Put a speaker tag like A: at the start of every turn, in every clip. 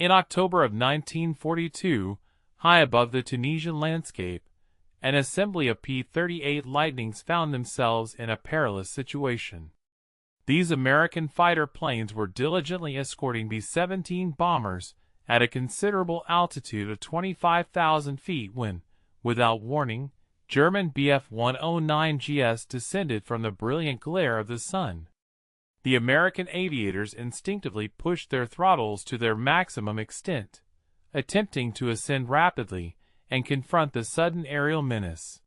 A: In October of 1942, high above the Tunisian landscape, an assembly of P-38 Lightnings found themselves in a perilous situation. These American fighter planes were diligently escorting B-17 bombers at a considerable altitude of 25,000 feet when, without warning, German Bf-109gs descended from the brilliant glare of the sun. The American aviators instinctively pushed their throttles to their maximum extent, attempting to ascend rapidly and confront the sudden aerial menace.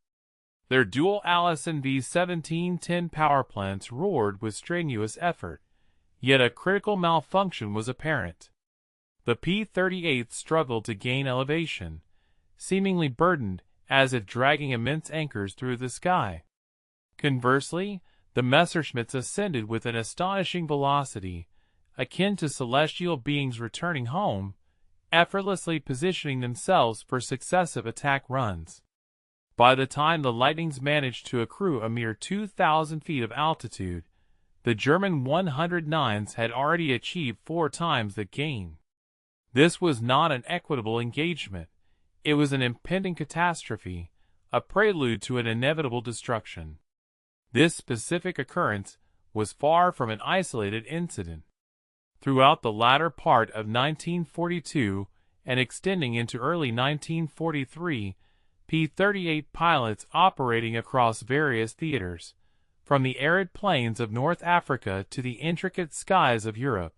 A: Their dual Allison V-1710 power plants roared with strenuous effort, yet a critical malfunction was apparent. The P-38s struggled to gain elevation, seemingly burdened as if dragging immense anchors through the sky. Conversely, the Messerschmitts ascended with an astonishing velocity, akin to celestial beings returning home, effortlessly positioning themselves for successive attack runs. By the time the Lightnings managed to accrue a mere 2,000 feet of altitude, the German 109s had already achieved 4 times the gain. This was not an equitable engagement. It was an impending catastrophe, a prelude to an inevitable destruction. This specific occurrence was far from an isolated incident. Throughout the latter part of 1942 and extending into early 1943, P-38 pilots operating across various theaters, from the arid plains of North Africa to the intricate skies of Europe,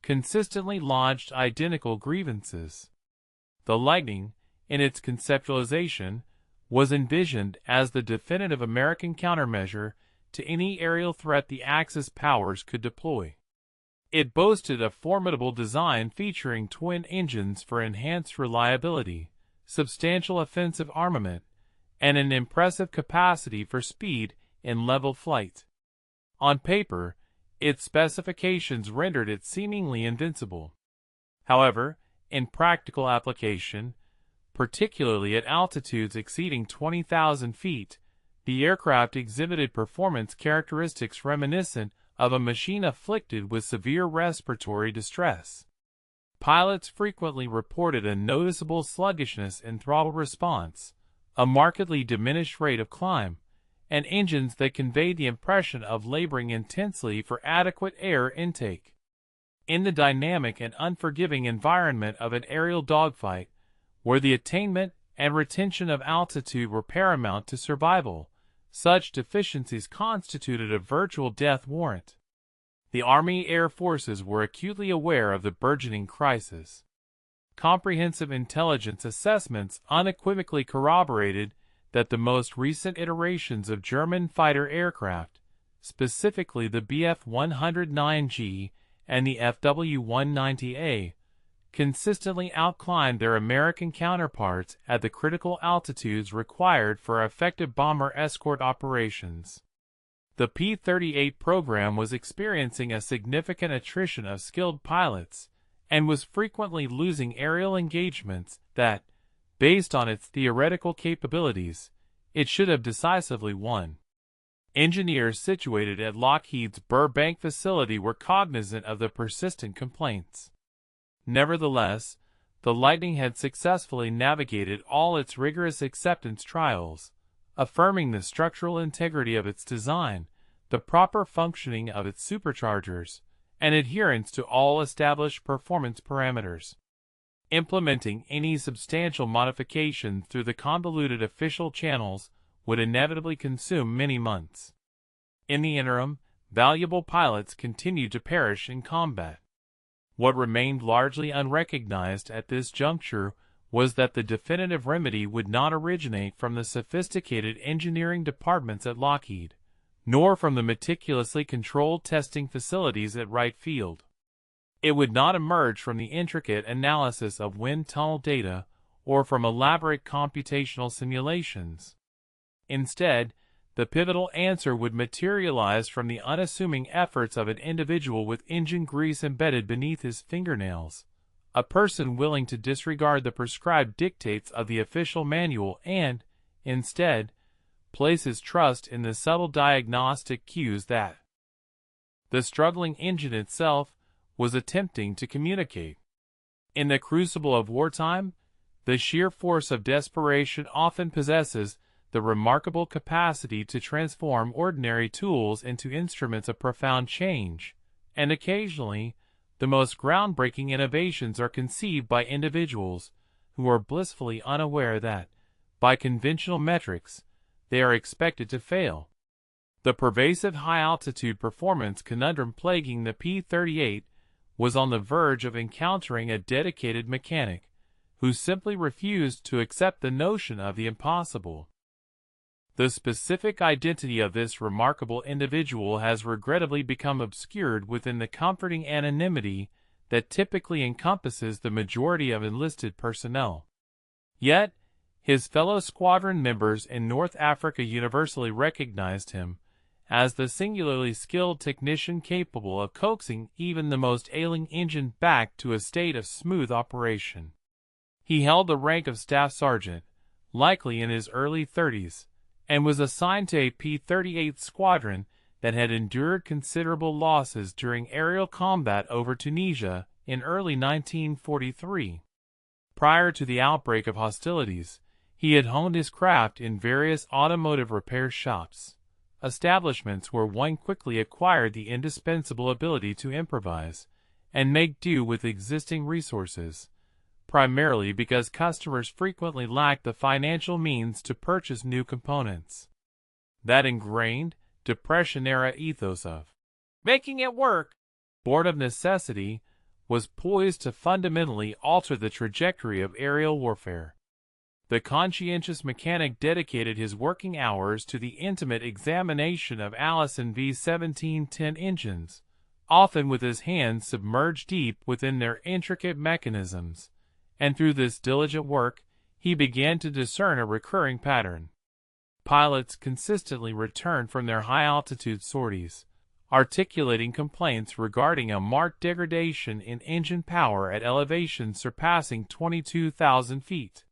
A: consistently lodged identical grievances. The Lightning, in its conceptualization, was envisioned as the definitive American countermeasure to any aerial threat the Axis powers could deploy. It boasted a formidable design featuring twin engines for enhanced reliability, substantial offensive armament, and an impressive capacity for speed in level flight. On paper, its specifications rendered it seemingly invincible. However, in practical application, particularly at altitudes exceeding 20,000 feet, the aircraft exhibited performance characteristics reminiscent of a machine afflicted with severe respiratory distress. Pilots frequently reported a noticeable sluggishness in throttle response, a markedly diminished rate of climb, and engines that conveyed the impression of laboring intensely for adequate air intake. In the dynamic and unforgiving environment of an aerial dogfight, where the attainment and retention of altitude were paramount to survival, such deficiencies constituted a virtual death warrant. The Army Air Forces were acutely aware of the burgeoning crisis. Comprehensive intelligence assessments unequivocally corroborated that the most recent iterations of German fighter aircraft, specifically the Bf-109G and the FW-190A, consistently outclimbed their American counterparts at the critical altitudes required for effective bomber escort operations. The P-38 program was experiencing a significant attrition of skilled pilots and was frequently losing aerial engagements that, based on its theoretical capabilities, it should have decisively won. Engineers situated at Lockheed's Burbank facility were cognizant of the persistent complaints. Nevertheless, the Lightning had successfully navigated all its rigorous acceptance trials, affirming the structural integrity of its design, the proper functioning of its superchargers, and adherence to all established performance parameters. Implementing any substantial modifications through the convoluted official channels would inevitably consume many months. In the interim, valuable pilots continued to perish in combat. What remained largely unrecognized at this juncture was that the definitive remedy would not originate from the sophisticated engineering departments at Lockheed, nor from the meticulously controlled testing facilities at Wright Field. It would not emerge from the intricate analysis of wind tunnel data or from elaborate computational simulations. Instead, the pivotal answer would materialize from the unassuming efforts of an individual with engine grease embedded beneath his fingernails, a person willing to disregard the prescribed dictates of the official manual and, instead, place his trust in the subtle diagnostic cues that the struggling engine itself was attempting to communicate. In the crucible of wartime, the sheer force of desperation often possesses the remarkable capacity to transform ordinary tools into instruments of profound change, and occasionally, the most groundbreaking innovations are conceived by individuals who are blissfully unaware that, by conventional metrics, they are expected to fail. The pervasive high-altitude performance conundrum plaguing the P-38 was on the verge of encountering a dedicated mechanic who simply refused to accept the notion of the impossible. The specific identity of this remarkable individual has regrettably become obscured within the comforting anonymity that typically encompasses the majority of enlisted personnel. Yet, his fellow squadron members in North Africa universally recognized him as the singularly skilled technician capable of coaxing even the most ailing engine back to a state of smooth operation. He held the rank of staff sergeant, likely in his early 30s, and was assigned to a P-38 squadron that had endured considerable losses during aerial combat over Tunisia in early 1943. Prior to the outbreak of hostilities, he had honed his craft in various automotive repair shops, establishments where one quickly acquired the indispensable ability to improvise and make do with existing resources, primarily because customers frequently lacked the financial means to purchase new components. That ingrained, Depression-era ethos of making it work, born of necessity, was poised to fundamentally alter the trajectory of aerial warfare. The conscientious mechanic dedicated his working hours to the intimate examination of Allison V1710 engines, often with his hands submerged deep within their intricate mechanisms, and through this diligent work, he began to discern a recurring pattern. Pilots consistently returned from their high-altitude sorties, articulating complaints regarding a marked degradation in engine power at elevations surpassing 22,000 feet.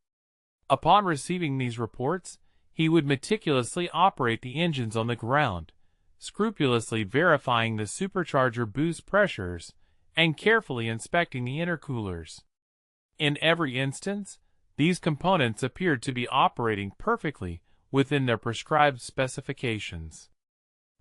A: Upon receiving these reports, he would meticulously operate the engines on the ground, scrupulously verifying the supercharger boost pressures and carefully inspecting the intercoolers. In every instance, these components appeared to be operating perfectly within their prescribed specifications.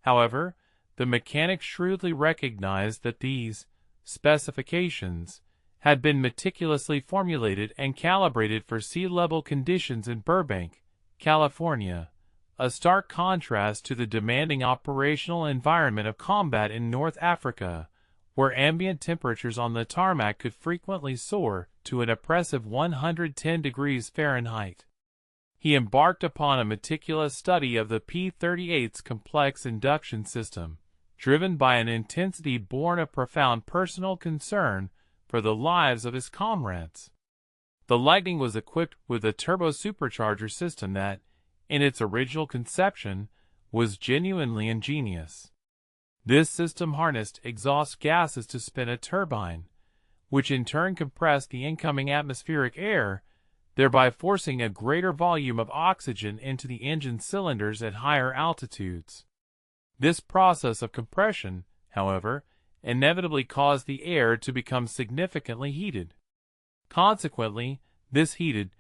A: However, the mechanic shrewdly recognized that these specifications had been meticulously formulated and calibrated for sea-level conditions in Burbank, California, a stark contrast to the demanding operational environment of combat in North Africa, where ambient temperatures on the tarmac could frequently soar to an oppressive 110 degrees Fahrenheit. He embarked upon a meticulous study of the P-38's complex induction system, driven by an intensity born of profound personal concern for the lives of his comrades. The Lightning was equipped with a turbo-supercharger system that, in its original conception, was genuinely ingenious. This system harnessed exhaust gases to spin a turbine, which in turn compressed the incoming atmospheric air, thereby forcing a greater volume of oxygen into the engine cylinders at higher altitudes. This process of compression, however, inevitably caused the air to become significantly heated. Consequently, this heated,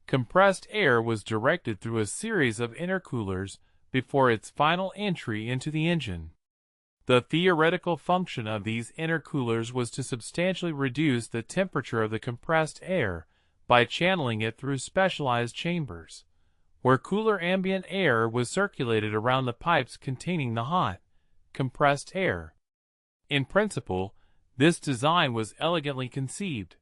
A: compressed air was directed through a series of intercoolers before its final entry into the engine. The theoretical function of these intercoolers was to substantially reduce the temperature of the compressed air by channeling it through specialized chambers, where cooler ambient air was circulated around the pipes containing the hot, compressed air. In principle, this design was elegantly conceived.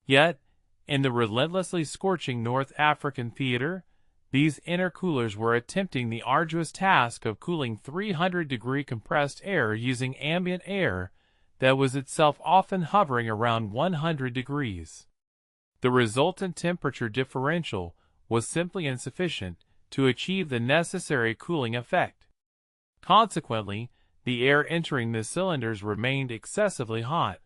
A: Yet, in the relentlessly scorching North African theater, these intercoolers were attempting the arduous task of cooling 300-degree compressed air using ambient air that was itself often hovering around 100 degrees. The resultant temperature differential was simply insufficient to achieve the necessary cooling effect. Consequently, the air entering the cylinders remained excessively hot,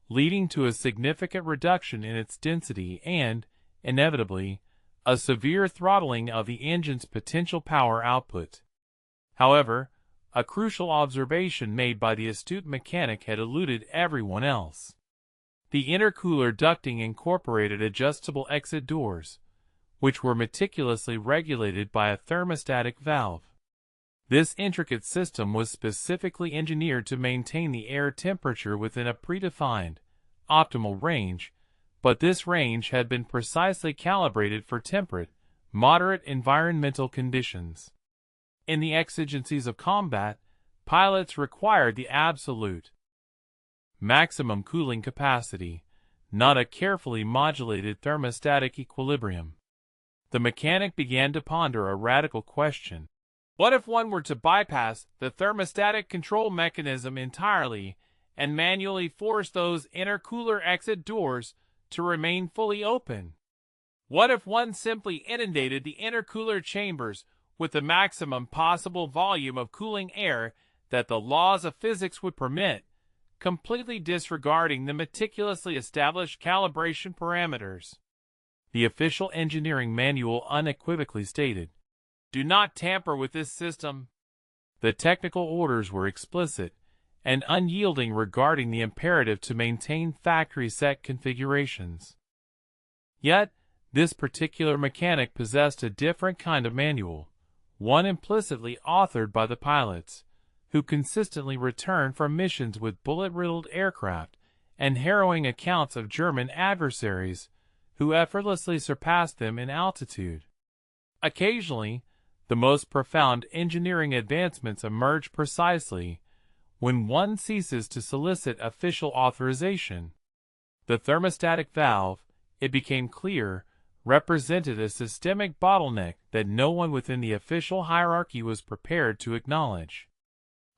A: leading to a significant reduction in its density and, inevitably, a severe throttling of the engine's potential power output. However, a crucial observation made by the astute mechanic had eluded everyone else. The intercooler ducting incorporated adjustable exit doors, which were meticulously regulated by a thermostatic valve. This intricate system was specifically engineered to maintain the air temperature within a predefined, optimal range, but this range had been precisely calibrated for temperate, moderate environmental conditions. In the exigencies of combat, pilots required the absolute maximum cooling capacity, not a carefully modulated thermostatic equilibrium. The mechanic began to ponder a radical question. What if one were to bypass the thermostatic control mechanism entirely and manually force those intercooler exit doors to remain fully open? What if one simply inundated the intercooler chambers with the maximum possible volume of cooling air that the laws of physics would permit, completely disregarding the meticulously established calibration parameters? The official engineering manual unequivocally stated, "Do not tamper with this system." The technical orders were explicit and unyielding regarding the imperative to maintain factory-set configurations. Yet, this particular mechanic possessed a different kind of manual, one implicitly authored by the pilots, who consistently returned from missions with bullet-riddled aircraft and harrowing accounts of German adversaries who effortlessly surpassed them in altitude. Occasionally, the most profound engineering advancements emerge precisely when one ceases to solicit official authorization. The thermostatic valve, it became clear, represented a systemic bottleneck that no one within the official hierarchy was prepared to acknowledge.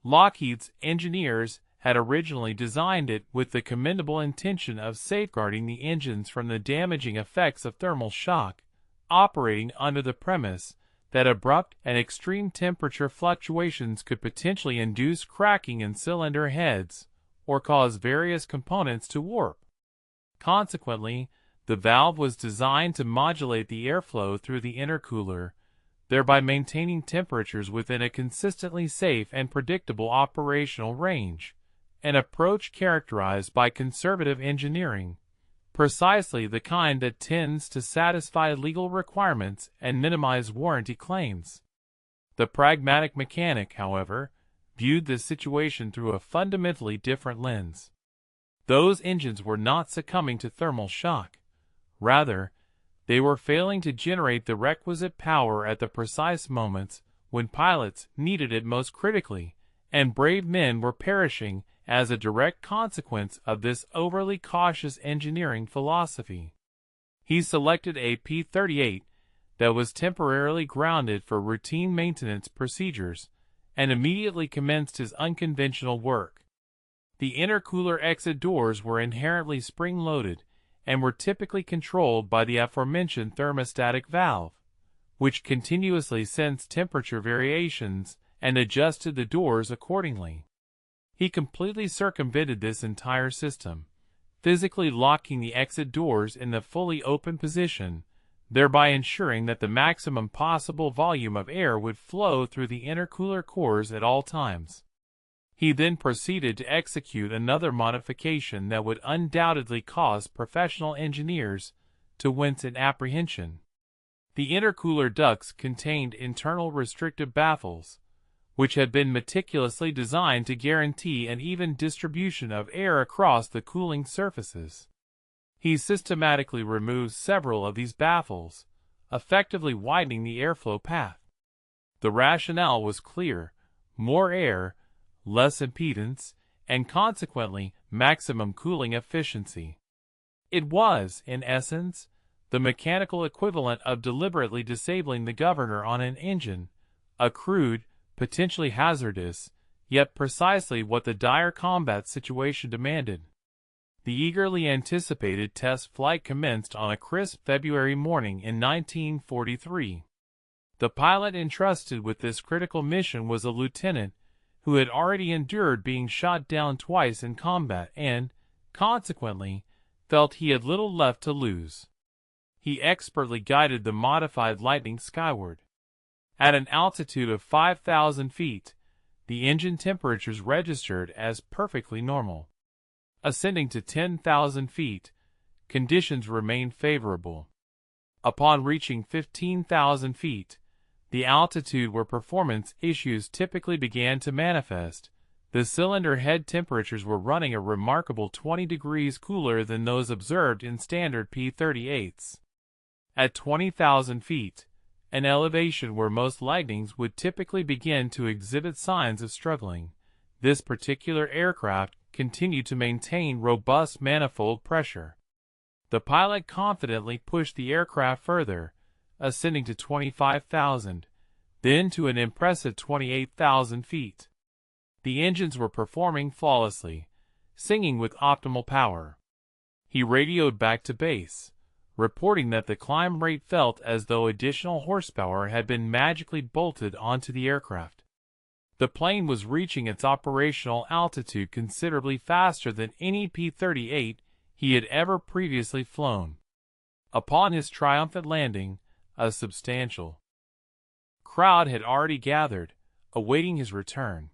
A: Lockheed's engineers had originally designed it with the commendable intention of safeguarding the engines from the damaging effects of thermal shock, operating under the premise that abrupt and extreme temperature fluctuations could potentially induce cracking in cylinder heads or cause various components to warp. Consequently, the valve was designed to modulate the airflow through the intercooler, thereby maintaining temperatures within a consistently safe and predictable operational range, an approach characterized by conservative engineering, precisely the kind that tends to satisfy legal requirements and minimize warranty claims. The pragmatic mechanic, however, viewed this situation through a fundamentally different lens. Those engines were not succumbing to thermal shock. Rather, they were failing to generate the requisite power at the precise moments when pilots needed it most critically, and brave men were perishing as a direct consequence of this overly cautious engineering philosophy. He selected a P-38 that was temporarily grounded for routine maintenance procedures and immediately commenced his unconventional work. The intercooler exit doors were inherently spring-loaded and were typically controlled by the aforementioned thermostatic valve, which continuously sensed temperature variations and adjusted the doors accordingly. He completely circumvented this entire system, physically locking the exit doors in the fully open position, thereby ensuring that the maximum possible volume of air would flow through the intercooler cores at all times. He then proceeded to execute another modification that would undoubtedly cause professional engineers to wince in apprehension. The intercooler ducts contained internal restrictive baffles, which had been meticulously designed to guarantee an even distribution of air across the cooling surfaces. He systematically removed several of these baffles, effectively widening the airflow path. The rationale was clear: more air, less impedance, and consequently maximum cooling efficiency. It was, in essence, the mechanical equivalent of deliberately disabling the governor on an engine, a crude, potentially hazardous, yet precisely what the dire combat situation demanded. The eagerly anticipated test flight commenced on a crisp February morning in 1943. The pilot entrusted with this critical mission was a lieutenant who had already endured being shot down twice in combat and, consequently, felt he had little left to lose. He expertly guided the modified Lightning skyward. At an altitude of 5,000 feet, the engine temperatures registered as perfectly normal. Ascending to 10,000 feet, conditions remained favorable. Upon reaching 15,000 feet, the altitude where performance issues typically began to manifest, the cylinder head temperatures were running a remarkable 20 degrees cooler than those observed in standard P-38s. At 20,000 feet, an elevation where most lightnings would typically begin to exhibit signs of struggling, this particular aircraft continued to maintain robust manifold pressure. The pilot confidently pushed the aircraft further, ascending to 25,000, then to an impressive 28,000 feet. The engines were performing flawlessly, singing with optimal power. He radioed back to base, reporting that the climb rate felt as though additional horsepower had been magically bolted onto the aircraft. The plane was reaching its operational altitude considerably faster than any P-38 he had ever previously flown. Upon his triumphant landing, a substantial crowd had already gathered, awaiting his return.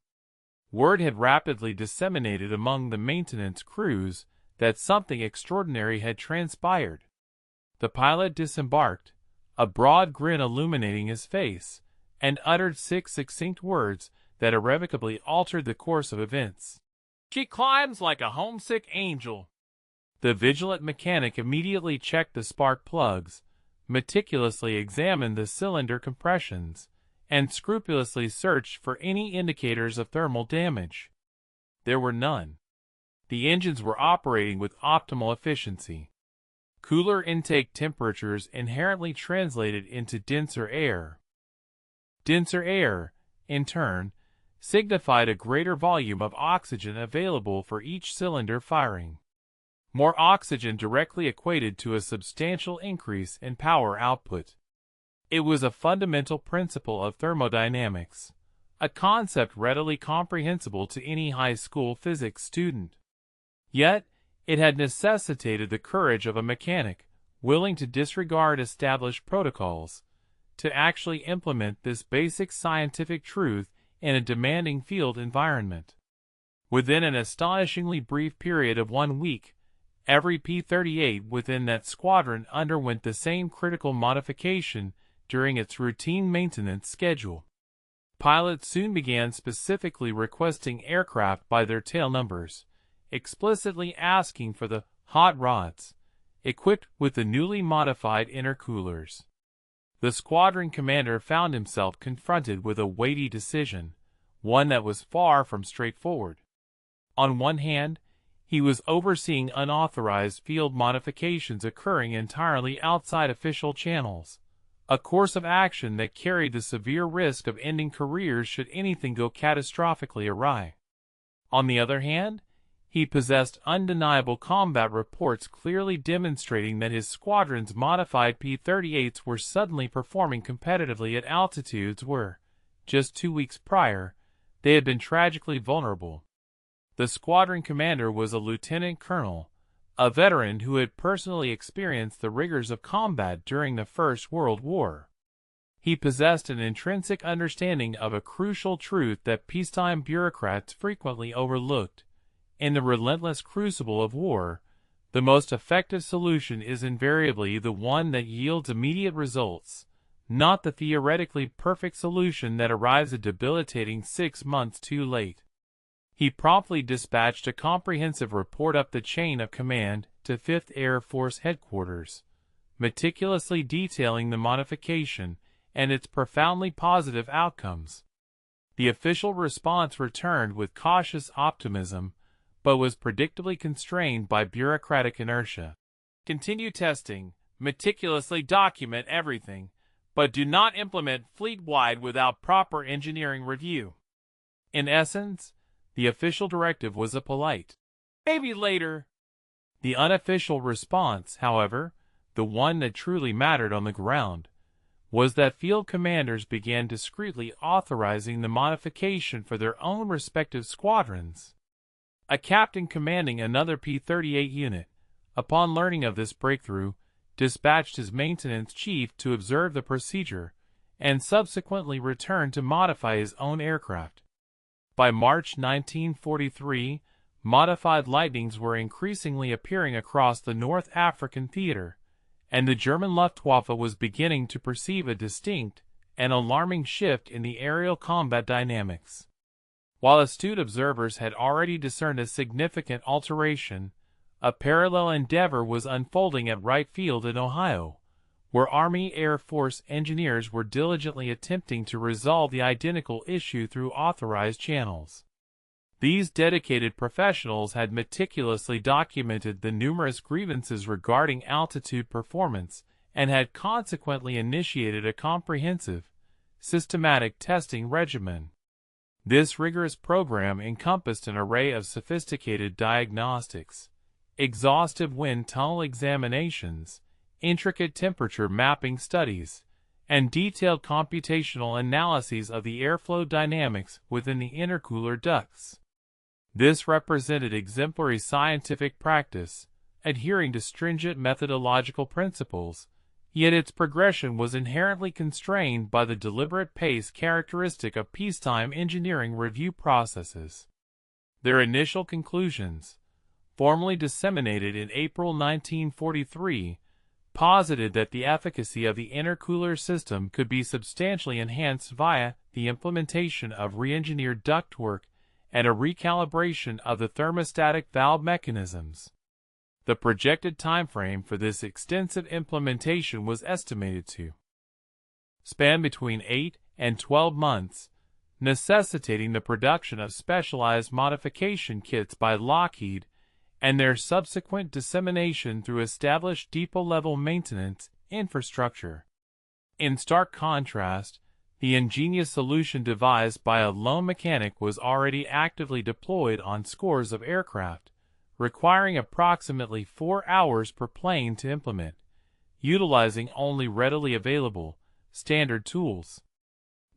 A: Word had rapidly disseminated among the maintenance crews that something extraordinary had transpired. The pilot disembarked, a broad grin illuminating his face, and uttered 6 succinct words that irrevocably altered the course of events. "She climbs like a homesick angel." The vigilant mechanic immediately checked the spark plugs, meticulously examined the cylinder compressions, and scrupulously searched for any indicators of thermal damage. There were none. The engines were operating with optimal efficiency. Cooler intake temperatures inherently translated into denser air. Denser air, in turn, signified a greater volume of oxygen available for each cylinder firing. More oxygen directly equated to a substantial increase in power output. It was a fundamental principle of thermodynamics, a concept readily comprehensible to any high school physics student. Yet, it had necessitated the courage of a mechanic, willing to disregard established protocols, to actually implement this basic scientific truth in a demanding field environment. Within an astonishingly brief period of 1 week, every P-38 within that squadron underwent the same critical modification during its routine maintenance schedule. Pilots soon began specifically requesting aircraft by their tail numbers, explicitly asking for the hot rods, equipped with the newly modified intercoolers. The squadron commander found himself confronted with a weighty decision, one that was far from straightforward. On one hand, he was overseeing unauthorized field modifications occurring entirely outside official channels, a course of action that carried the severe risk of ending careers should anything go catastrophically awry. On the other hand, he possessed undeniable combat reports clearly demonstrating that his squadron's modified P-38s were suddenly performing competitively at altitudes where, just 2 weeks prior, they had been tragically vulnerable. The squadron commander was a lieutenant colonel, a veteran who had personally experienced the rigors of combat during the First World War. He possessed an intrinsic understanding of a crucial truth that peacetime bureaucrats frequently overlooked. In the relentless crucible of war, the most effective solution is invariably the one that yields immediate results, not the theoretically perfect solution that arrives a debilitating 6 months too late. He promptly dispatched a comprehensive report up the chain of command to 5th Air Force Headquarters, meticulously detailing the modification and its profoundly positive outcomes. The official response returned with cautious optimism, but was predictably constrained by bureaucratic inertia. Continue testing, meticulously document everything, but do not implement fleet-wide without proper engineering review. In essence, the official directive was a polite, "Maybe later." The unofficial response, however, the one that truly mattered on the ground, was that field commanders began discreetly authorizing the modification for their own respective squadrons. A captain commanding another P-38 unit, upon learning of this breakthrough, dispatched his maintenance chief to observe the procedure, and subsequently returned to modify his own aircraft. By March 1943, modified Lightnings were increasingly appearing across the North African theater, and the German Luftwaffe was beginning to perceive a distinct and alarming shift in the aerial combat dynamics. While astute observers had already discerned a significant alteration, a parallel endeavor was unfolding at Wright Field in Ohio, where Army Air Force engineers were diligently attempting to resolve the identical issue through authorized channels. These dedicated professionals had meticulously documented the numerous grievances regarding altitude performance and had consequently initiated a comprehensive, systematic testing regimen. This rigorous program encompassed an array of sophisticated diagnostics, exhaustive wind tunnel examinations, intricate temperature mapping studies, and detailed computational analyses of the airflow dynamics within the intercooler ducts. This represented exemplary scientific practice, adhering to stringent methodological principles, yet its progression was inherently constrained by the deliberate pace characteristic of peacetime engineering review processes. Their initial conclusions, formally disseminated in April 1943, posited that the efficacy of the intercooler system could be substantially enhanced via the implementation of re-engineered ductwork and a recalibration of the thermostatic valve mechanisms. The projected timeframe for this extensive implementation was estimated to span between 8 and 12 months, necessitating the production of specialized modification kits by Lockheed and their subsequent dissemination through established depot-level maintenance infrastructure. In stark contrast, the ingenious solution devised by a lone mechanic was already actively deployed on scores of aircraft, requiring approximately 4 hours per plane to implement, utilizing only readily available, standard tools.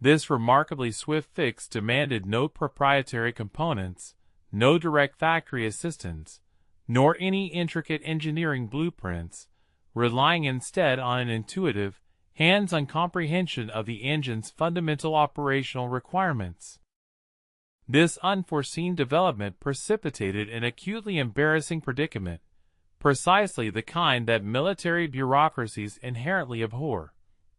A: This remarkably swift fix demanded no proprietary components, no direct factory assistance, nor any intricate engineering blueprints, relying instead on an intuitive, hands-on comprehension of the engine's fundamental operational requirements. This unforeseen development precipitated an acutely embarrassing predicament, precisely the kind that military bureaucracies inherently abhor: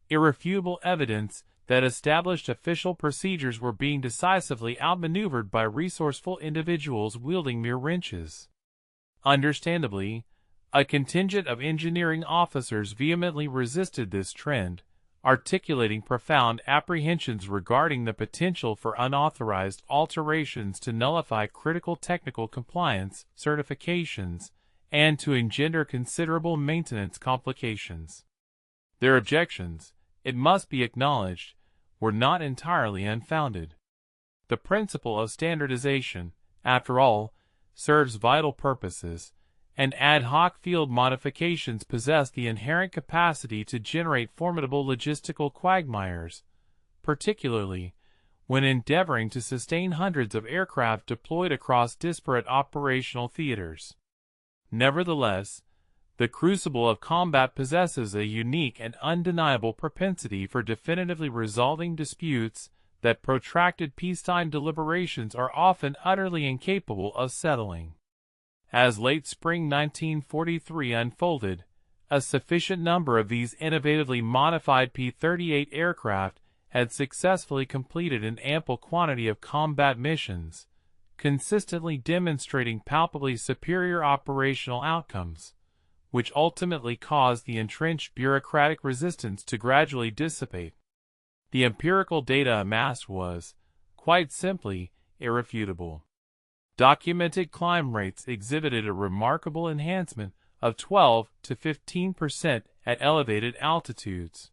A: irrefutable evidence that established official procedures were being decisively outmaneuvered by resourceful individuals wielding mere wrenches. Understandably, a contingent of engineering officers vehemently resisted this trend, articulating profound apprehensions regarding the potential for unauthorized alterations to nullify critical technical compliance certifications and to engender considerable maintenance complications. Their objections, it must be acknowledged, were not entirely unfounded. The principle of standardization, after all, serves vital purposes, and ad hoc field modifications possess the inherent capacity to generate formidable logistical quagmires, particularly when endeavoring to sustain hundreds of aircraft deployed across disparate operational theaters. Nevertheless, the crucible of combat possesses a unique and undeniable propensity for definitively resolving disputes that protracted peacetime deliberations are often utterly incapable of settling. As late spring 1943 unfolded, a sufficient number of these innovatively modified P-38 aircraft had successfully completed an ample quantity of combat missions, consistently demonstrating palpably superior operational outcomes, which ultimately caused the entrenched bureaucratic resistance to gradually dissipate. The empirical data amassed was, quite simply, irrefutable. Documented climb rates exhibited a remarkable enhancement of 12 to 15% at elevated altitudes.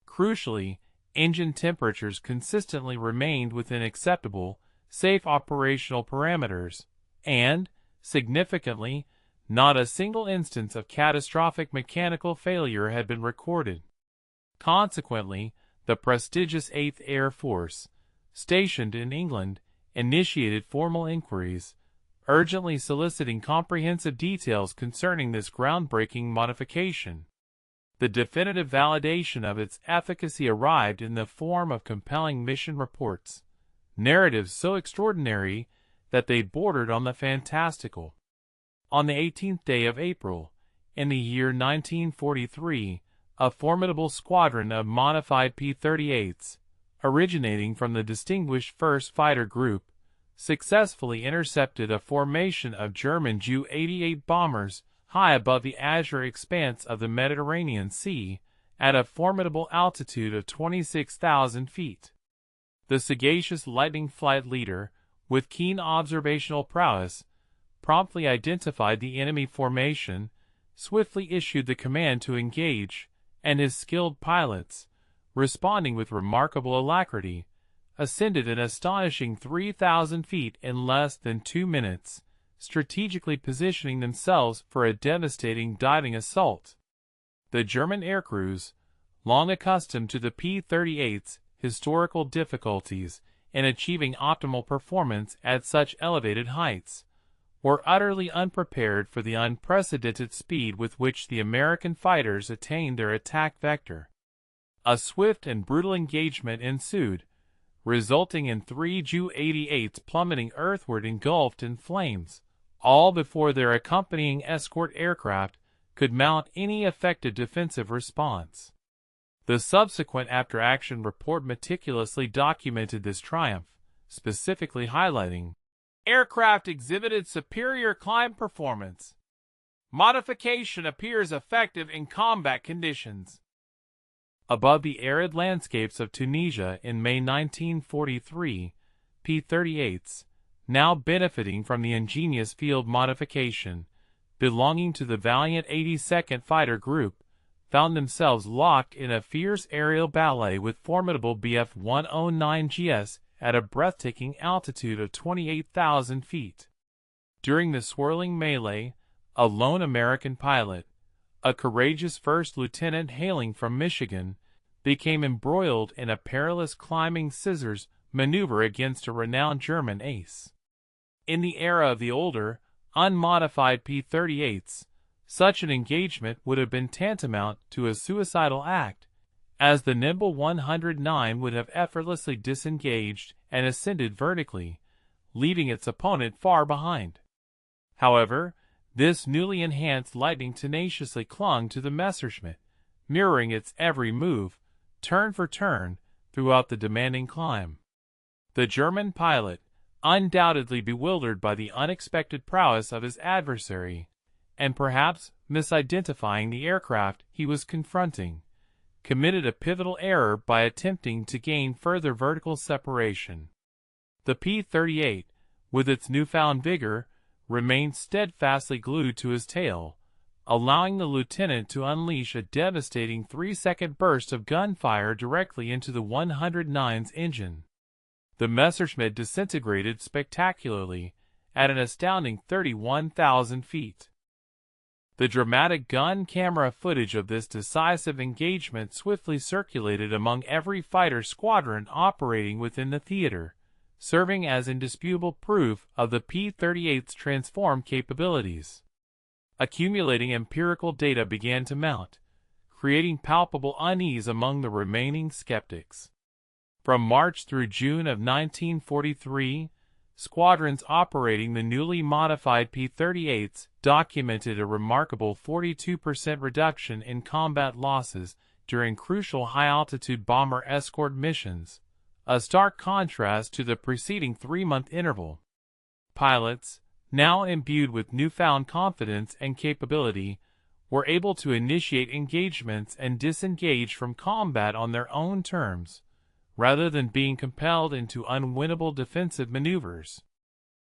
A: Crucially, engine temperatures consistently remained within acceptable, safe operational parameters, and, significantly, not a single instance of catastrophic mechanical failure had been recorded. Consequently, the prestigious 8th Air Force, stationed in England, initiated formal inquiries, urgently soliciting comprehensive details concerning this groundbreaking modification. The definitive validation of its efficacy arrived in the form of compelling mission reports, narratives so extraordinary that they bordered on the fantastical. On the 18th day of April, in the year 1943, a formidable squadron of modified P-38s, originating from the distinguished 1st Fighter Group, successfully intercepted a formation of German Ju-88 bombers high above the azure expanse of the Mediterranean Sea, at a formidable altitude of 26,000 feet. The sagacious Lightning flight leader, with keen observational prowess, promptly identified the enemy formation, swiftly issued the command to engage, and his skilled pilots, responding with remarkable alacrity, ascended an astonishing 3,000 feet in less than 2 minutes, strategically positioning themselves for a devastating diving assault. The German aircrews, long accustomed to the P-38's historical difficulties in achieving optimal performance at such elevated heights, were utterly unprepared for the unprecedented speed with which the American fighters attained their attack vector. A swift and brutal engagement ensued, resulting in 3 Ju-88s plummeting earthward engulfed in flames, all before their accompanying escort aircraft could mount any effective defensive response. The subsequent after-action report meticulously documented this triumph, specifically highlighting: aircraft exhibited superior climb performance. Modification appears effective in combat conditions. Above the arid landscapes of Tunisia in May 1943, P-38s, now benefiting from the ingenious field modification, belonging to the valiant 82nd Fighter Group, found themselves locked in a fierce aerial ballet with formidable Bf-109gs at a breathtaking altitude of 28,000 feet. During the swirling melee, a lone American pilot, a courageous first lieutenant hailing from Michigan, became embroiled in a perilous climbing scissors maneuver against a renowned German ace. In the era of the older, unmodified P-38s, such an engagement would have been tantamount to a suicidal act, as the nimble 109 would have effortlessly disengaged and ascended vertically, leaving its opponent far behind. However, this newly enhanced Lightning tenaciously clung to the Messerschmitt, mirroring its every move, turn for turn, throughout the demanding climb. The German pilot, undoubtedly bewildered by the unexpected prowess of his adversary, and perhaps misidentifying the aircraft he was confronting, committed a pivotal error by attempting to gain further vertical separation. The P-38, with its newfound vigor, remained steadfastly glued to his tail, allowing the lieutenant to unleash a devastating 3-second burst of gunfire directly into the 109's engine. The Messerschmitt disintegrated spectacularly at an astounding 31,000 feet. The dramatic gun camera footage of this decisive engagement swiftly circulated among every fighter squadron operating within the theater, serving as indisputable proof of the P-38's transformed capabilities. Accumulating empirical data began to mount, creating palpable unease among the remaining skeptics. From March through June of 1943, squadrons operating the newly modified P-38s documented a remarkable 42% reduction in combat losses during crucial high-altitude bomber escort missions, a stark contrast to the preceding 3-month interval. Pilots, now imbued with newfound confidence and capability, were able to initiate engagements and disengage from combat on their own terms, rather than being compelled into unwinnable defensive maneuvers.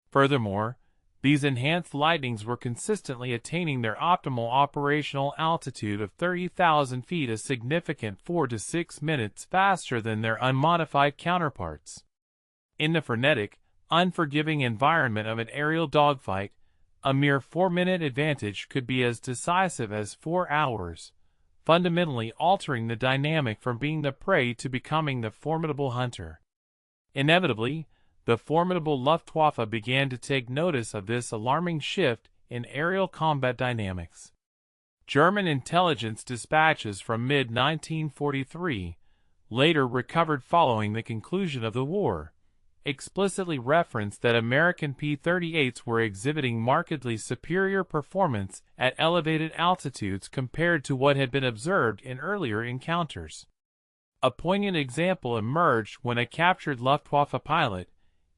A: Furthermore, these enhanced Lightnings were consistently attaining their optimal operational altitude of 30,000 feet, a significant 4 to 6 minutes faster than their unmodified counterparts. In the frenetic, unforgiving environment of an aerial dogfight, a mere 4-minute advantage could be as decisive as 4 hours, fundamentally altering the dynamic from being the prey to becoming the formidable hunter. Inevitably, the formidable Luftwaffe began to take notice of this alarming shift in aerial combat dynamics. German intelligence dispatches from mid-1943, later recovered following the conclusion of the war, explicitly referenced that American P-38s were exhibiting markedly superior performance at elevated altitudes compared to what had been observed in earlier encounters. A poignant example emerged when a captured Luftwaffe pilot,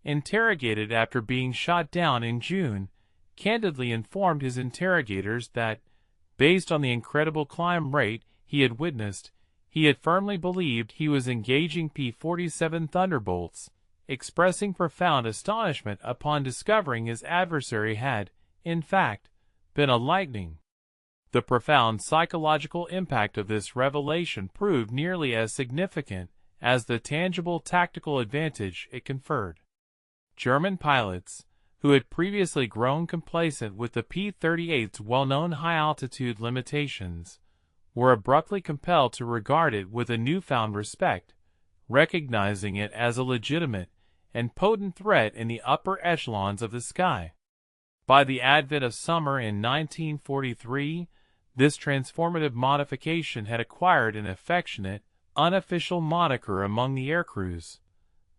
A: interrogated after being shot down in June, candidly informed his interrogators that, based on the incredible climb rate he had witnessed, he had firmly believed he was engaging P-47 Thunderbolts, expressing profound astonishment upon discovering his adversary had, in fact, been a Lightning. The profound psychological impact of this revelation proved nearly as significant as the tangible tactical advantage it conferred. German pilots, who had previously grown complacent with the P-38's well-known high-altitude limitations, were abruptly compelled to regard it with a newfound respect, recognizing it as a legitimate and potent threat in the upper echelons of the sky. By the advent of summer in 1943, this transformative modification had acquired an affectionate, unofficial moniker among the aircrews: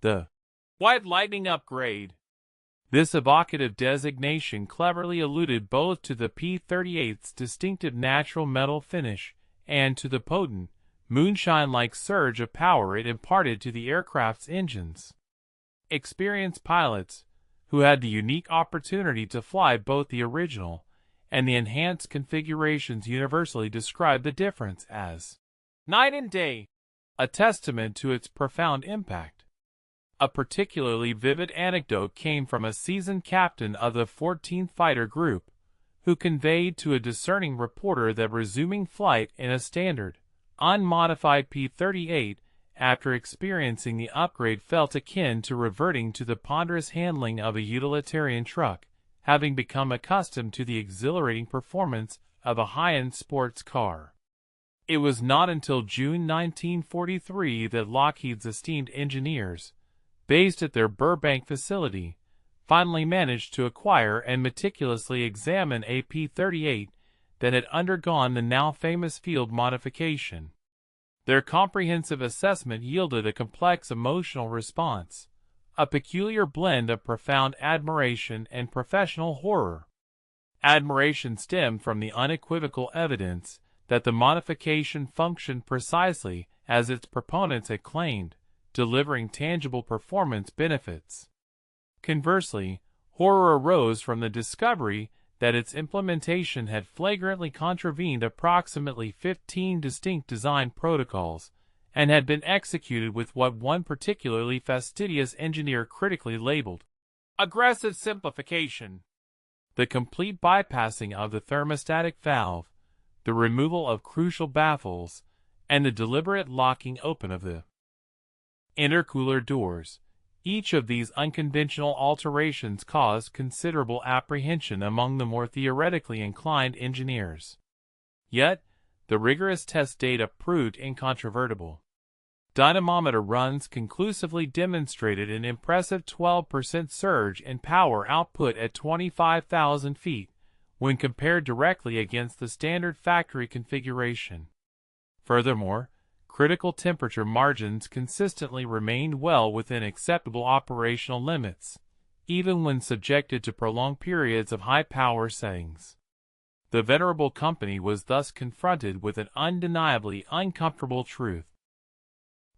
A: the White Lightning Upgrade. This evocative designation cleverly alluded both to the P-38's distinctive natural metal finish and to the potent, moonshine-like surge of power it imparted to the aircraft's engines. Experienced pilots, who had the unique opportunity to fly both the original and the enhanced configurations, universally described the difference as night and day, a testament to its profound impact. A particularly vivid anecdote came from a seasoned captain of the 14th Fighter Group, who conveyed to a discerning reporter that resuming flight in a standard, unmodified P-38 after experiencing the upgrade felt akin to reverting to the ponderous handling of a utilitarian truck, having become accustomed to the exhilarating performance of a high-end sports car. It was not until June 1943 that Lockheed's esteemed engineers, based at their Burbank facility, finally managed to acquire and meticulously examine a P-38 that had undergone the now famous field modification. Their comprehensive assessment yielded a complex emotional response, a peculiar blend of profound admiration and professional horror. Admiration stemmed from the unequivocal evidence that the modification functioned precisely as its proponents had claimed, delivering tangible performance benefits. Conversely, horror arose from the discovery that its implementation had flagrantly contravened approximately 15 distinct design protocols and had been executed with what one particularly fastidious engineer critically labeled aggressive simplification. The complete bypassing of the thermostatic valve, the removal of crucial baffles, and the deliberate locking open of the intercooler doors. Each of these unconventional alterations caused considerable apprehension among the more theoretically inclined engineers. Yet, the rigorous test data proved incontrovertible. Dynamometer runs conclusively demonstrated an impressive 12% surge in power output at 25,000 feet when compared directly against the standard factory configuration. Furthermore, critical temperature margins consistently remained well within acceptable operational limits, even when subjected to prolonged periods of high power settings. The venerable company was thus confronted with an undeniably uncomfortable truth.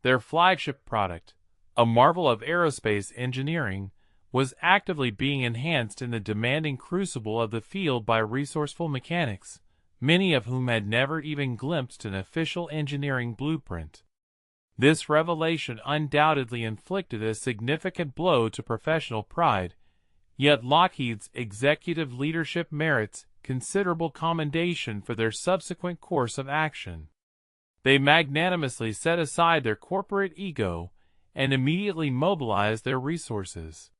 A: Their flagship product, a marvel of aerospace engineering, was actively being enhanced in the demanding crucible of the field by resourceful mechanics, many of whom had never even glimpsed an official engineering blueprint. This revelation undoubtedly inflicted a significant blow to professional pride, yet Lockheed's executive leadership merits considerable commendation for their subsequent course of action. They magnanimously set aside their corporate ego and immediately mobilized their resources.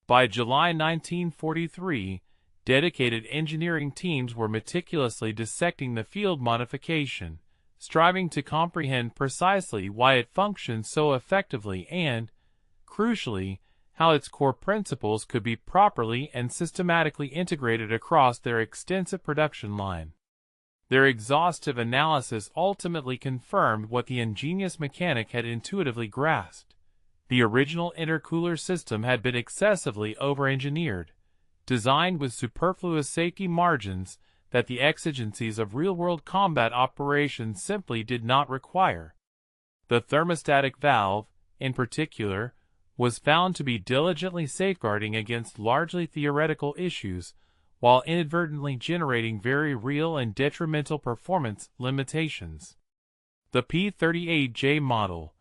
A: By July 1943, dedicated engineering teams were meticulously dissecting the field modification, striving to comprehend precisely why it functioned so effectively and, crucially, how its core principles could be properly and systematically integrated across their extensive production line. Their exhaustive analysis ultimately confirmed what the ingenious mechanic had intuitively grasped: The original intercooler system had been excessively over-engineered, designed with superfluous safety margins that the exigencies of real-world combat operations simply did not require. The thermostatic valve, in particular, was found to be diligently safeguarding against largely theoretical issues, while inadvertently generating very real and detrimental performance limitations. The P-38J model,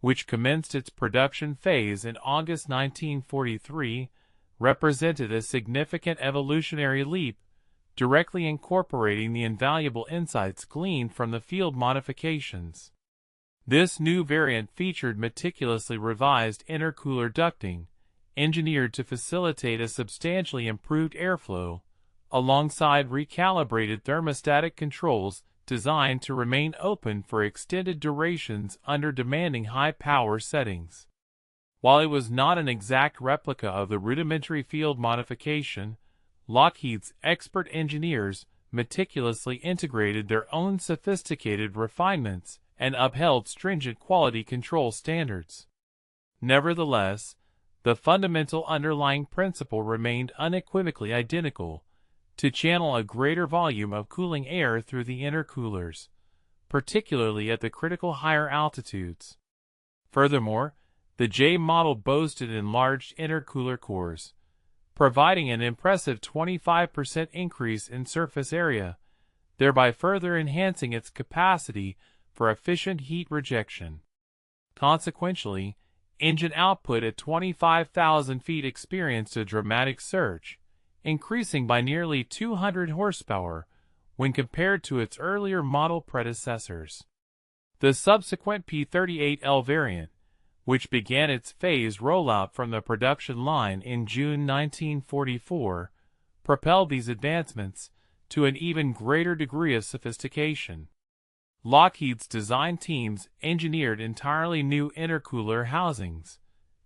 A: which commenced its production phase in August 1943, represented a significant evolutionary leap, directly incorporating the invaluable insights gleaned from the field modifications. This new variant featured meticulously revised intercooler ducting, engineered to facilitate a substantially improved airflow, alongside recalibrated thermostatic controls designed to remain open for extended durations under demanding high-power settings. While it was not an exact replica of the rudimentary field modification, Lockheed's expert engineers meticulously integrated their own sophisticated refinements and upheld stringent quality control standards. Nevertheless, the fundamental underlying principle remained unequivocally identical: to channel a greater volume of cooling air through the intercoolers, particularly at the critical higher altitudes. Furthermore, the J model boasted enlarged intercooler cores, providing an impressive 25% increase in surface area, thereby further enhancing its capacity for efficient heat rejection. Consequentially, engine output at 25,000 feet experienced a dramatic surge, increasing by nearly 200 horsepower when compared to its earlier model predecessors. The subsequent P-38L variant, which began its phased rollout from the production line in June 1944, propelled these advancements to an even greater degree of sophistication. Lockheed's design teams engineered entirely new intercooler housings,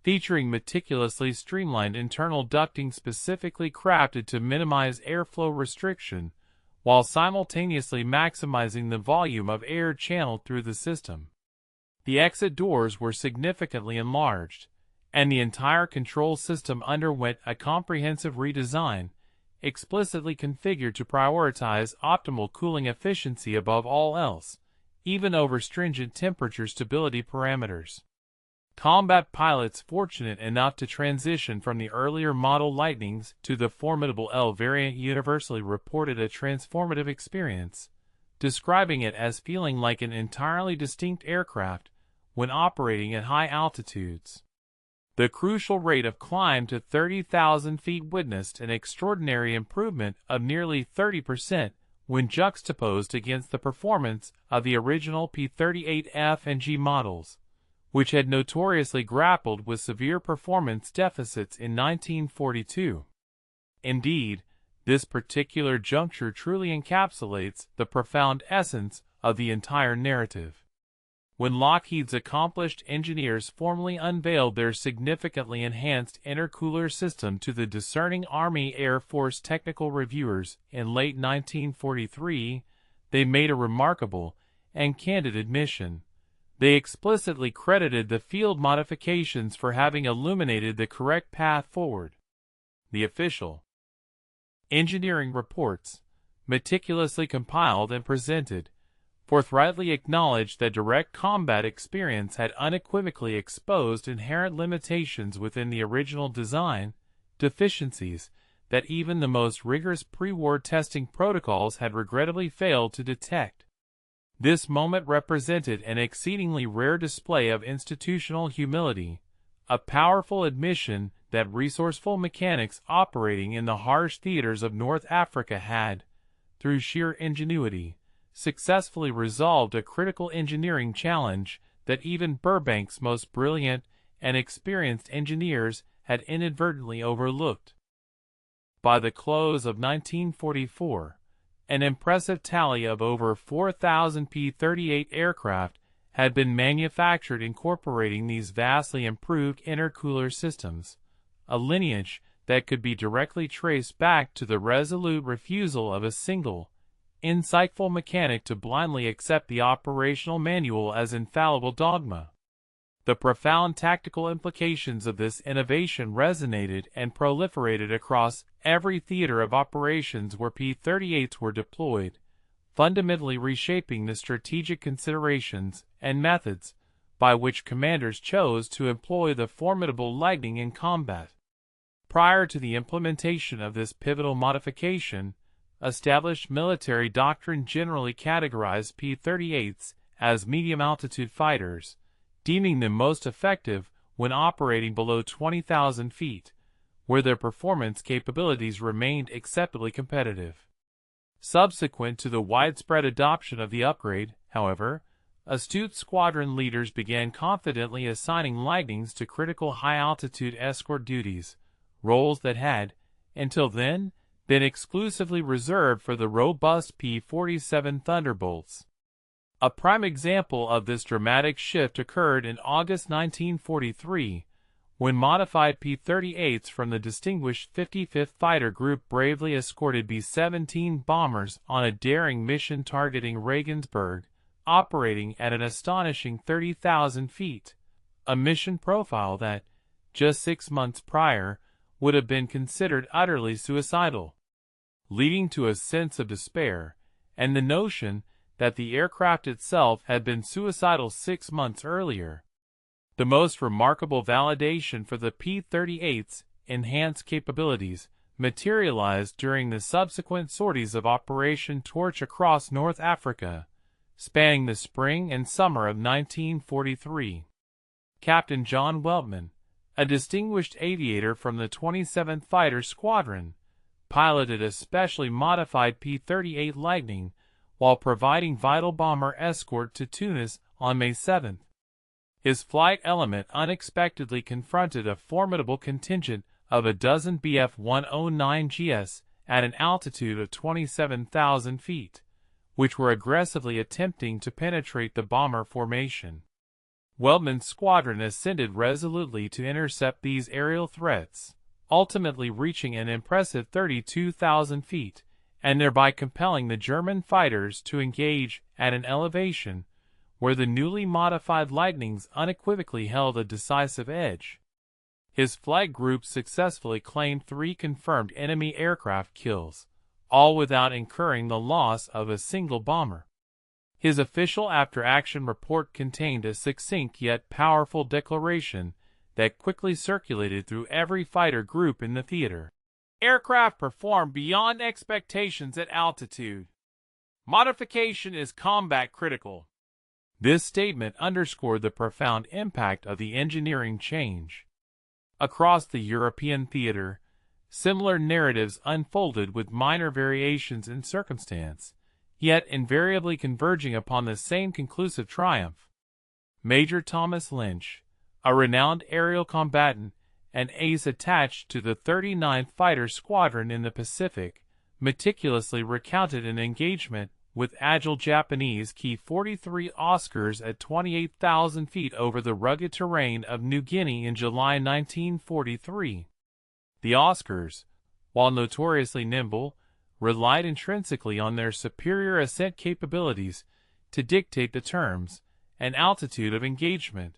A: featuring meticulously streamlined internal ducting specifically crafted to minimize airflow restriction, while simultaneously maximizing the volume of air channeled through the system. The exit doors were significantly enlarged, and the entire control system underwent a comprehensive redesign, explicitly configured to prioritize optimal cooling efficiency above all else, even over stringent temperature stability parameters. Combat pilots fortunate enough to transition from the earlier model Lightnings to the formidable L variant universally reported a transformative experience, describing it as feeling like an entirely distinct aircraft when operating at high altitudes. The crucial rate of climb to 30,000 feet witnessed an extraordinary improvement of nearly 30% when juxtaposed against the performance of the original P-38F and G models, which had notoriously grappled with severe performance deficits in 1942. Indeed, this particular juncture truly encapsulates the profound essence of the entire narrative. When Lockheed's accomplished engineers formally unveiled their significantly enhanced intercooler system to the discerning Army Air Force technical reviewers in late 1943, they made a remarkable and candid admission. They explicitly credited the field modifications for having illuminated the correct path forward. The official engineering reports, meticulously compiled and presented, forthrightly acknowledged that direct combat experience had unequivocally exposed inherent limitations within the original design, deficiencies that even the most rigorous pre-war testing protocols had regrettably failed to detect. This moment represented an exceedingly rare display of institutional humility, a powerful admission that resourceful mechanics operating in the harsh theaters of North Africa had, through sheer ingenuity, successfully resolved a critical engineering challenge that even Burbank's most brilliant and experienced engineers had inadvertently overlooked. By the close of 1944, an impressive tally of over 4,000 P-38 aircraft had been manufactured incorporating these vastly improved intercooler systems, a lineage that could be directly traced back to the resolute refusal of a single, insightful mechanic to blindly accept the operational manual as infallible dogma. The profound tactical implications of this innovation resonated and proliferated across every theater of operations where P-38s were deployed, fundamentally reshaping the strategic considerations and methods by which commanders chose to employ the formidable Lightning in combat. Prior to the implementation of this pivotal modification, established military doctrine generally categorized P-38s as medium-altitude fighters, deeming them most effective when operating below 20,000 feet, where their performance capabilities remained acceptably competitive. Subsequent to the widespread adoption of the upgrade, however, astute squadron leaders began confidently assigning Lightnings to critical high-altitude escort duties, roles that had, until then, been exclusively reserved for the robust P-47 Thunderbolts. A prime example of this dramatic shift occurred in August 1943, when modified P-38s from the distinguished 55th Fighter Group bravely escorted B-17 bombers on a daring mission targeting Regensburg, operating at an astonishing 30,000 feet, a mission profile that, just 6 months prior, would have been considered utterly suicidal, leading to a sense of despair, and the notion that the aircraft itself had been suicidal 6 months earlier. The most remarkable validation for the P-38's enhanced capabilities materialized during the subsequent sorties of Operation Torch across North Africa, spanning the spring and summer of 1943. Captain John Weltman, a distinguished aviator from the 27th Fighter Squadron, piloted a specially modified P-38 Lightning while providing vital bomber escort to Tunis on May 7. His flight element unexpectedly confronted a formidable contingent of a dozen Bf-109Gs at an altitude of 27,000 feet, which were aggressively attempting to penetrate the bomber formation. Weltman's squadron ascended resolutely to intercept these aerial threats, ultimately reaching an impressive 32,000 feet, and thereby compelling the German fighters to engage at an elevation where the newly modified Lightnings unequivocally held a decisive edge. His flight group successfully claimed 3 confirmed enemy aircraft kills, all without incurring the loss of a single bomber. His official after-action report contained a succinct yet powerful declaration that quickly circulated through every fighter group in the theater. Aircraft perform beyond expectations at altitude. Modification is combat critical. This statement underscored the profound impact of the engineering change. Across the European theater, similar narratives unfolded with minor variations in circumstance, yet invariably converging upon the same conclusive triumph. Major Thomas Lynch, a renowned aerial combatant and ace attached to the 39th Fighter Squadron in the Pacific, meticulously recounted an engagement with agile Japanese Ki-43 Oscars at 28,000 feet over the rugged terrain of New Guinea in July 1943. The Oscars, while notoriously nimble, relied intrinsically on their superior ascent capabilities to dictate the terms and altitude of engagement.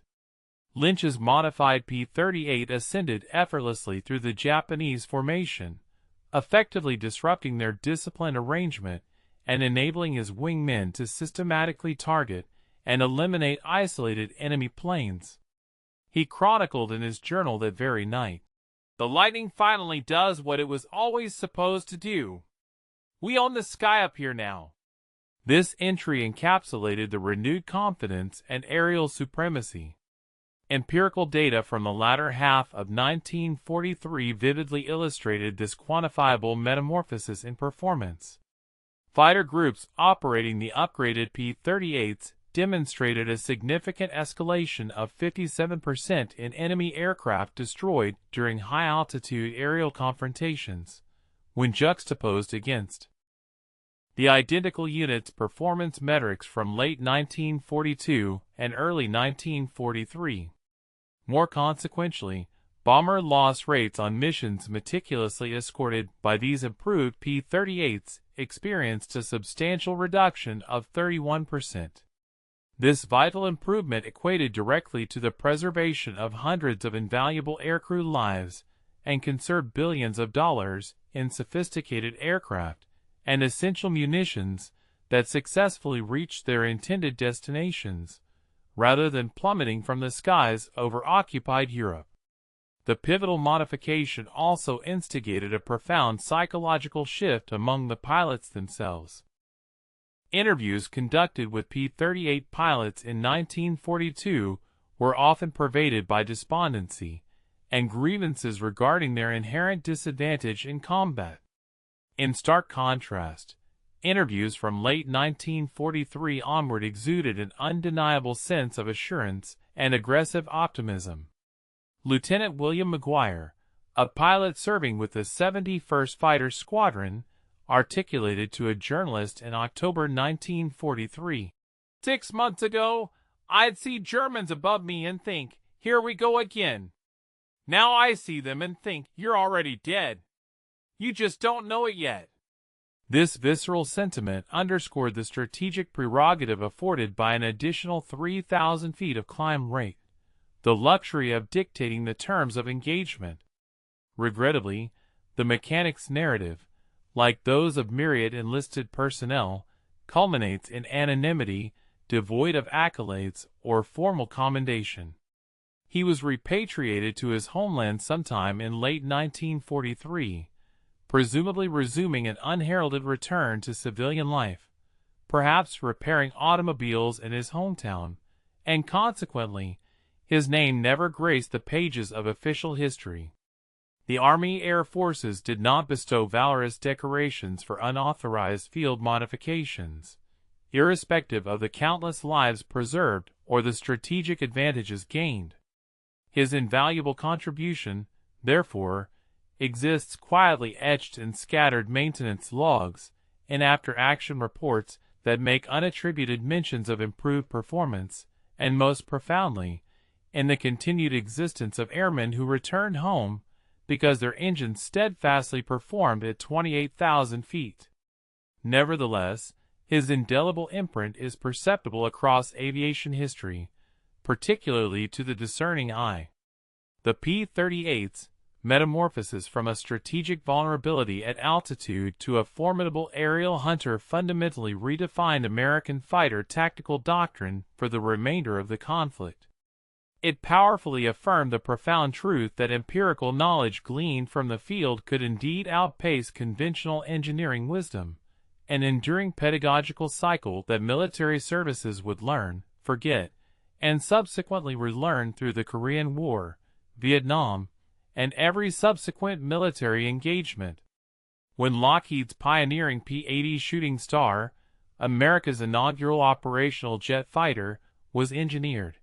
A: Lynch's modified P-38 ascended effortlessly through the Japanese formation, effectively disrupting their disciplined arrangement and enabling his wingmen to systematically target and eliminate isolated enemy planes. He chronicled in his journal that very night, "The Lightning finally does what it was always supposed to do. We own the sky up here now." This entry encapsulated the renewed confidence and aerial supremacy. Empirical data from the latter half of 1943 vividly illustrated this quantifiable metamorphosis in performance. Fighter groups operating the upgraded P-38s demonstrated a significant escalation of 57% in enemy aircraft destroyed during high-altitude aerial confrontations, when juxtaposed against the identical units' performance metrics from late 1942 and early 1943. More consequentially, bomber loss rates on missions meticulously escorted by these improved P-38s experienced a substantial reduction of 31%. This vital improvement equated directly to the preservation of hundreds of invaluable aircrew lives and conserved billions of dollars in sophisticated aircraft and essential munitions that successfully reached their intended destinations, rather than plummeting from the skies over occupied Europe. The pivotal modification also instigated a profound psychological shift among the pilots themselves. Interviews conducted with P-38 pilots in 1942 were often pervaded by despondency and grievances regarding their inherent disadvantage in combat. In stark contrast, interviews from late 1943 onward exuded an undeniable sense of assurance and aggressive optimism. Lieutenant William McGuire, a pilot serving with the 71st Fighter Squadron, articulated to a journalist in October 1943, "6 months ago, I'd see Germans above me and think, 'Here we go again.' Now I see them and think, 'You're already dead. You just don't know it yet.'" This visceral sentiment underscored the strategic prerogative afforded by an additional 3,000 feet of climb rate, the luxury of dictating the terms of engagement. Regrettably, the mechanic's narrative, like those of myriad enlisted personnel, culminates in anonymity, devoid of accolades or formal commendation. He was repatriated to his homeland sometime in late 1943, presumably resuming an unheralded return to civilian life, perhaps repairing automobiles in his hometown, and consequently, his name never graced the pages of official history. The Army Air Forces did not bestow valorous decorations for unauthorized field modifications, irrespective of the countless lives preserved or the strategic advantages gained. His invaluable contribution, therefore, exists quietly etched in scattered maintenance logs and after-action reports that make unattributed mentions of improved performance, and most profoundly, in the continued existence of airmen who returned home because their engines steadfastly performed at 28,000 feet. Nevertheless, his indelible imprint is perceptible across aviation history, particularly to the discerning eye. The P-38's metamorphosis from a strategic vulnerability at altitude to a formidable aerial hunter fundamentally redefined American fighter tactical doctrine for the remainder of the conflict. It powerfully affirmed the profound truth that empirical knowledge gleaned from the field could indeed outpace conventional engineering wisdom, an enduring pedagogical cycle that military services would learn, forget, and subsequently relearn through the Korean War, Vietnam, and every subsequent military engagement. When Lockheed's pioneering P-80 Shooting Star, America's inaugural operational jet fighter, was engineered,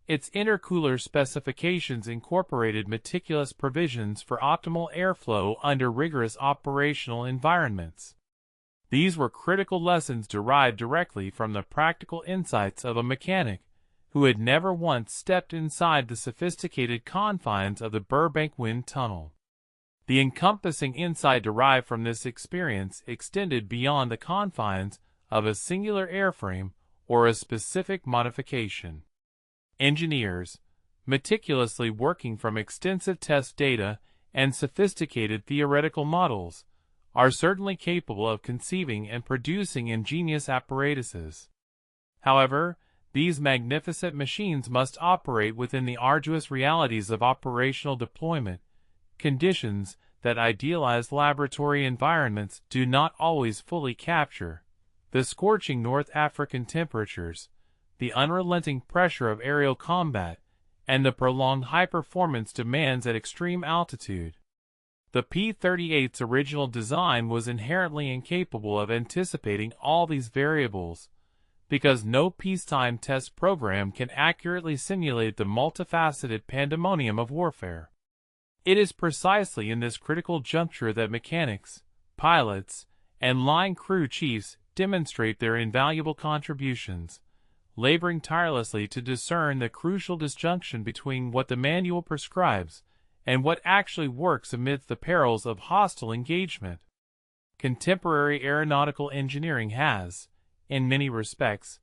A: its intercooler specifications incorporated meticulous provisions for optimal airflow under rigorous operational environments. These were critical lessons derived directly from the practical insights of a mechanic who had never once stepped inside the sophisticated confines of the Burbank Wind Tunnel. The encompassing insight derived from this experience extended beyond the confines of a singular airframe or a specific modification. Engineers, meticulously working from extensive test data and sophisticated theoretical models, are certainly capable of conceiving and producing ingenious apparatuses. However, these magnificent machines must operate within the arduous realities of operational deployment, conditions that idealized laboratory environments do not always fully capture: the scorching North African temperatures, the unrelenting pressure of aerial combat, and the prolonged high-performance demands at extreme altitude. The P-38's original design was inherently incapable of anticipating all these variables, because no peacetime test program can accurately simulate the multifaceted pandemonium of warfare. It is precisely in this critical juncture that mechanics, pilots, and line crew chiefs demonstrate their invaluable contributions, laboring tirelessly to discern the crucial disjunction between what the manual prescribes and what actually works amidst the perils of hostile engagement. Contemporary aeronautical engineering has, in many respects,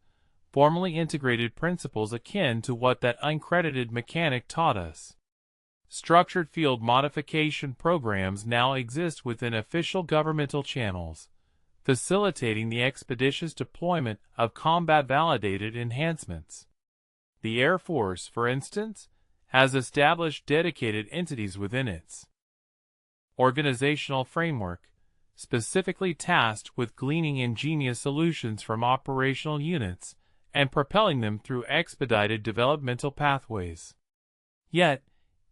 A: formally integrated principles akin to what that uncredited mechanic taught us. Structured field modification programs now exist within official governmental channels, facilitating the expeditious deployment of combat-validated enhancements. The Air Force, for instance, has established dedicated entities within its organizational framework, specifically tasked with gleaning ingenious solutions from operational units and propelling them through expedited developmental pathways. Yet,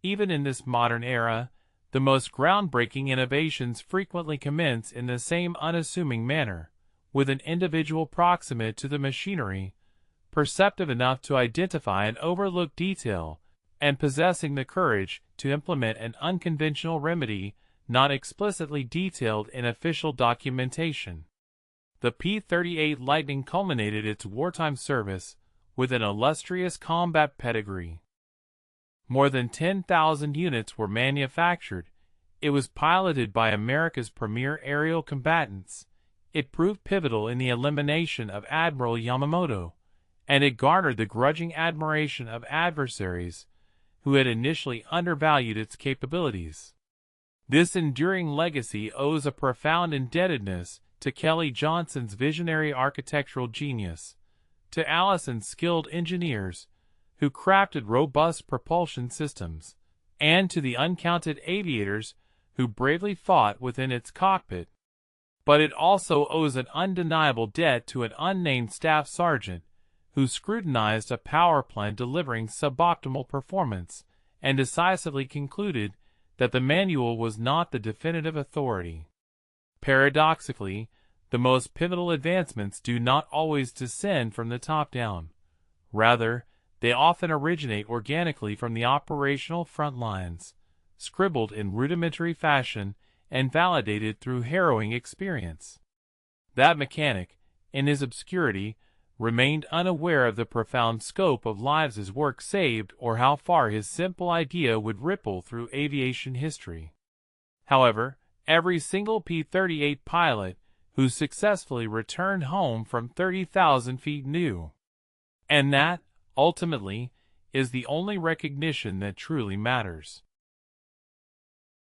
A: even in this modern era, the most groundbreaking innovations frequently commence in the same unassuming manner, with an individual proximate to the machinery, perceptive enough to identify an overlooked detail, and possessing the courage to implement an unconventional remedy not explicitly detailed in official documentation. The P-38 Lightning culminated its wartime service with an illustrious combat pedigree. More than 10,000 units were manufactured. It was piloted by America's premier aerial combatants. It proved pivotal in the elimination of Admiral Yamamoto, and it garnered the grudging admiration of adversaries who had initially undervalued its capabilities. This enduring legacy owes a profound indebtedness to Kelly Johnson's visionary architectural genius, to Allison's skilled engineers who crafted robust propulsion systems, and to the uncounted aviators who bravely fought within its cockpit. But it also owes an undeniable debt to an unnamed staff sergeant who scrutinized a power plant delivering suboptimal performance and decisively concluded that the manual was not the definitive authority. Paradoxically, the most pivotal advancements do not always descend from the top down. Rather, they often originate organically from the operational front lines, scribbled in rudimentary fashion and validated through harrowing experience. That mechanic, in his obscurity, remained unaware of the profound scope of lives his work saved or how far his simple idea would ripple through aviation history. However, every single P-38 pilot who successfully returned home from 30,000 feet knew. And that, ultimately, is the only recognition that truly matters.